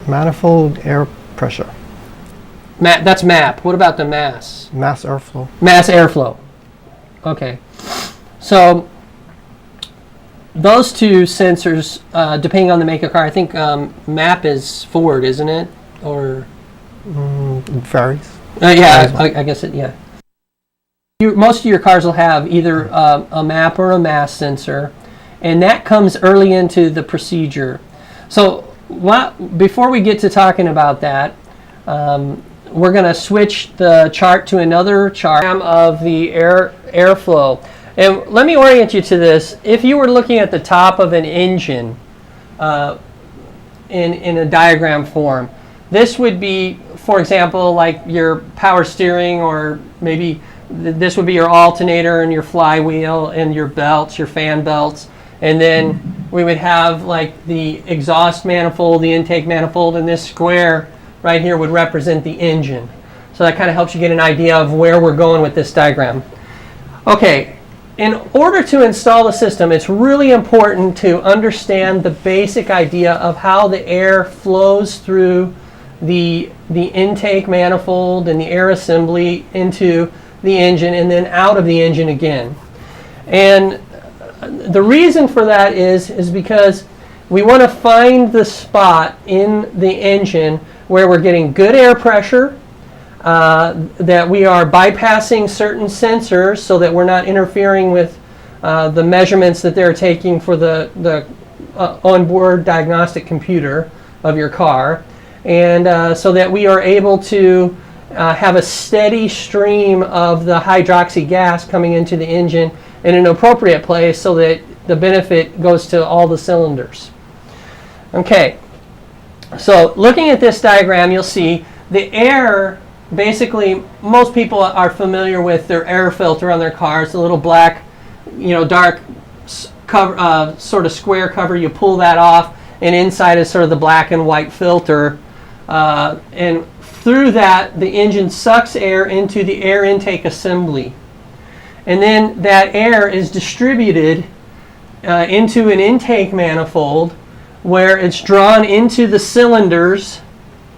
Manifold air pressure. That's MAP. What about the mass? Mass airflow. Mass airflow. Okay. So those two sensors, depending on the make of car, I think MAP is Ford, isn't it? Or Varies. yeah, I guess it. Yeah. Most of your cars will have either a MAP or a mass sensor, and that comes early into the procedure. So before we get to talking about that, we're going to switch the chart to another chart of the airflow. And let me orient you to this. If you were looking at the top of an engine in a diagram form, this would be, for example, like your power steering, or maybe this would be your alternator and your flywheel and your belts, your fan belts. And then we would have like the exhaust manifold, the intake manifold, and this square right here would represent the engine. So that kind of helps you get an idea of where we're going with this diagram. Okay, in order to install the system, it's really important to understand the basic idea of how the air flows through the intake manifold and the air assembly into the engine and then out of the engine again. And the reason for that is because we want to find the spot in the engine where we're getting good air pressure, that we are bypassing certain sensors so that we're not interfering with the measurements that they're taking for the onboard diagnostic computer of your car, and so that we are able to have a steady stream of the hydroxy gas coming into the engine in an appropriate place so that the benefit goes to all the cylinders. Okay, so looking at this diagram, you'll see the air, basically most people are familiar with their air filter on their cars, the little black, dark cover, sort of square cover. You pull that off, and inside is sort of the black and white filter, and through that the engine sucks air into the air intake assembly, and then that air is distributed into an intake manifold where it's drawn into the cylinders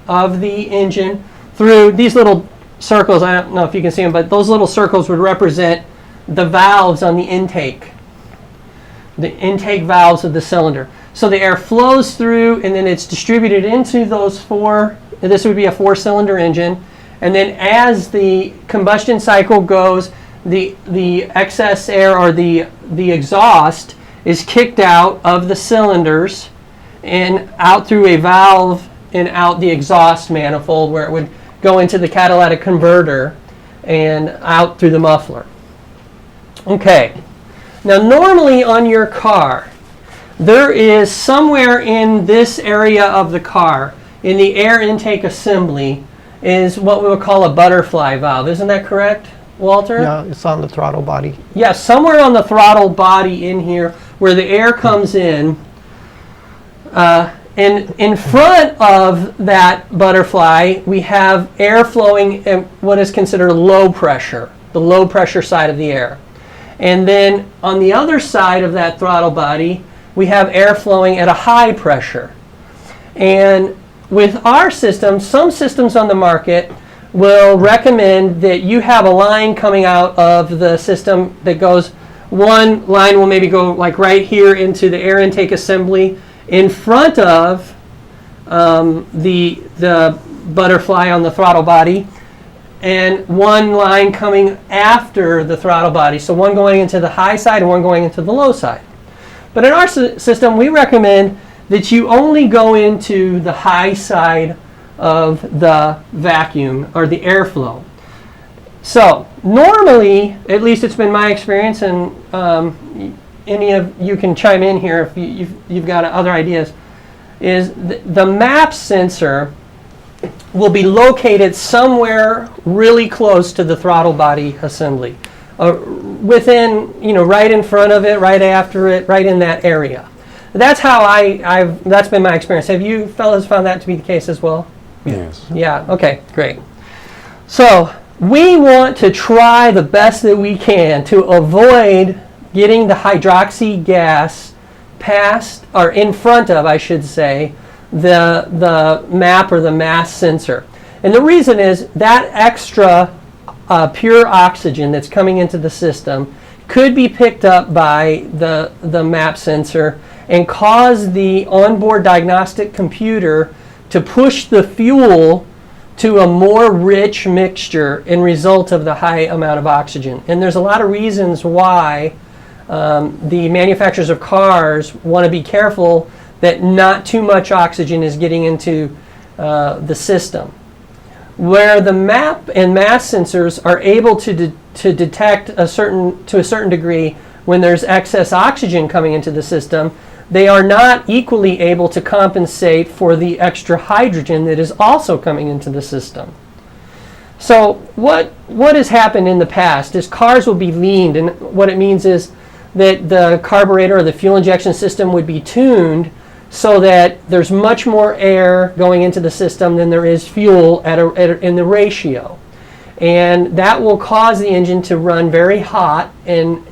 of the engine through these little circles. I don't know if you can see them, but those little circles would represent the valves on the intake valves of the cylinder. So the air flows through, and then it's distributed into those four. This would be a 4-cylinder engine, and then as the combustion cycle goes, the excess air, or the exhaust, is kicked out of the cylinders and out through a valve and out the exhaust manifold, where it would go into the catalytic converter and out through the muffler. Okay, now normally on your car, there is somewhere in this area of the car, in the air intake assembly, is what we would call a butterfly valve. Isn't that correct, Walter? Yeah, it's on the throttle body. Yeah, somewhere on the throttle body in here where the air comes in. And in front of that butterfly, we have air flowing at what is considered low pressure, the low pressure side of the air. And then on the other side of that throttle body, we have air flowing at a high pressure. And with our system, some systems on the market will recommend that you have a line coming out of the system that goes, one line will maybe go like right here into the air intake assembly in front of the butterfly on the throttle body, and one line coming after the throttle body. So one going into the high side and one going into the low side. But in our system, we recommend that you only go into the high side of the vacuum, or the airflow. So normally, at least it's been my experience, and any of you can chime in here if you've got other ideas, is the MAP sensor will be located somewhere really close to the throttle body assembly, within, right in front of it, right after it, right in that area. That's how that's been my experience. Have you fellas found that to be the case as well? Yes. Yeah, okay, great. So we want to try the best that we can to avoid getting the hydroxy gas past, or in front of, I should say, the MAP or the mass sensor. And the reason is that extra pure oxygen that's coming into the system could be picked up by the MAP sensor and cause the onboard diagnostic computer to push the fuel to a more rich mixture in result of the high amount of oxygen. And there's a lot of reasons why the manufacturers of cars want to be careful that not too much oxygen is getting into the system. Where the MAP and mass sensors are able to detect to a certain degree when there's excess oxygen coming into the system, they are not equally able to compensate for the extra hydrogen that is also coming into the system. So what has happened in the past is cars will be leaned, and what it means is that the carburetor or the fuel injection system would be tuned so that there's much more air going into the system than there is fuel in the ratio. And that will cause the engine to run very hot, and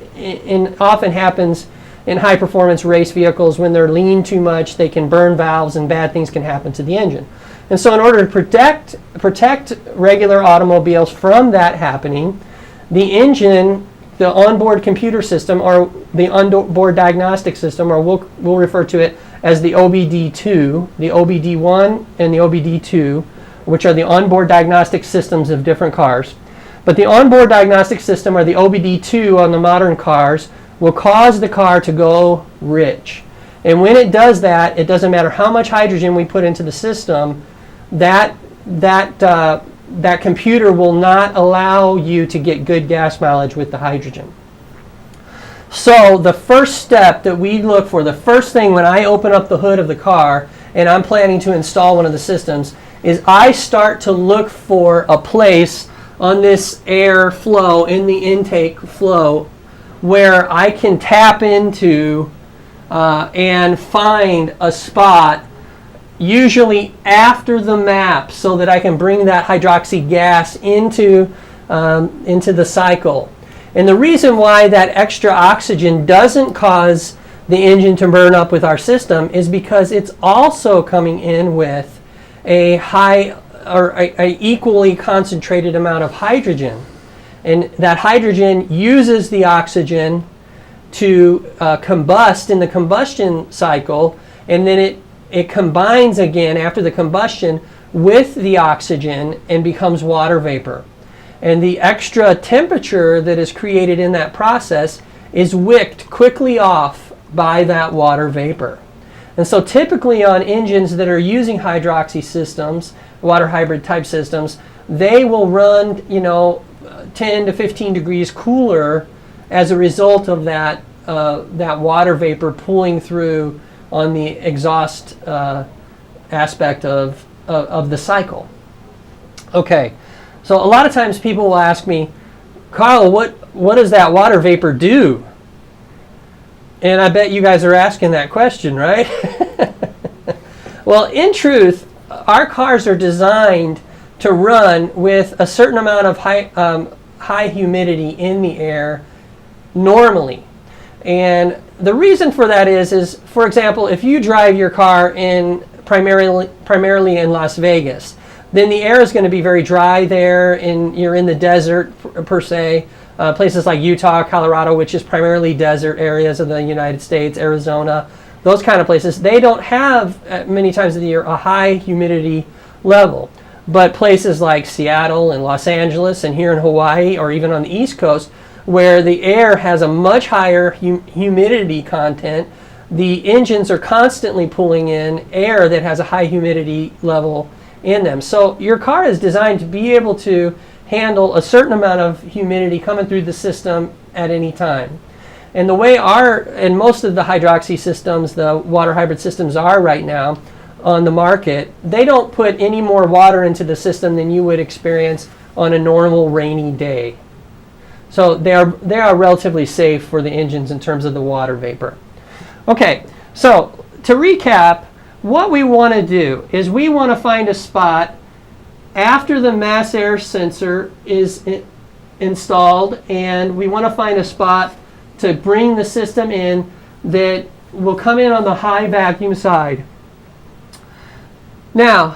often happens in high performance race vehicles. When they're leaned too much, they can burn valves and bad things can happen to the engine. And so in order to protect regular automobiles from that happening, the engine, the onboard computer system, or the onboard diagnostic system, or we'll refer to it as the OBD2, the OBD1 and the OBD2, which are the onboard diagnostic systems of different cars. But the onboard diagnostic system, or the OBD2 on the modern cars, will cause the car to go rich. And when it does that, it doesn't matter how much hydrogen we put into the system, that computer will not allow you to get good gas mileage with the hydrogen. So the first step that we look for, the first thing when I open up the hood of the car and I'm planning to install one of the systems, is I start to look for a place on this air flow, in the intake flow, where I can tap into and find a spot, usually after the MAP, so that I can bring that hydroxy gas into the cycle. And the reason why that extra oxygen doesn't cause the engine to burn up with our system is because it's also coming in with a high or a equally concentrated amount of hydrogen. And that hydrogen uses the oxygen to combust in the combustion cycle, and then it combines again after the combustion with the oxygen and becomes water vapor. And the extra temperature that is created in that process is wicked quickly off by that water vapor. And so typically on engines that are using hydroxy systems, water hybrid type systems, they will run 10 to 15 degrees cooler as a result of that water vapor pulling through on the exhaust aspect of the cycle. Okay, so a lot of times people will ask me, Carl, what does that water vapor do? And I bet you guys are asking that question, right? Well, in truth, our cars are designed to run with a certain amount of high humidity in the air normally. And the reason for that is for example, if you drive your car primarily in Las Vegas, then the air is going to be very dry there, and you're in the desert per se. Places like Utah, Colorado, which is primarily desert areas of the United States, Arizona, those kind of places, they don't have many times of the year a high humidity level. But places like Seattle and Los Angeles and here in Hawaii, or even on the East Coast, where the air has a much higher humidity content, the engines are constantly pulling in air that has a high humidity level in them. So your car is designed to be able to handle a certain amount of humidity coming through the system at any time. And the way and most of the hydroxy systems, the water hybrid systems are right now on the market, they don't put any more water into the system than you would experience on a normal rainy day. So they are relatively safe for the engines in terms of the water vapor. Okay, so to recap, what we want to do is we want to find a spot after the mass air sensor is installed, and we want to find a spot to bring the system in that will come in on the high vacuum side. Now,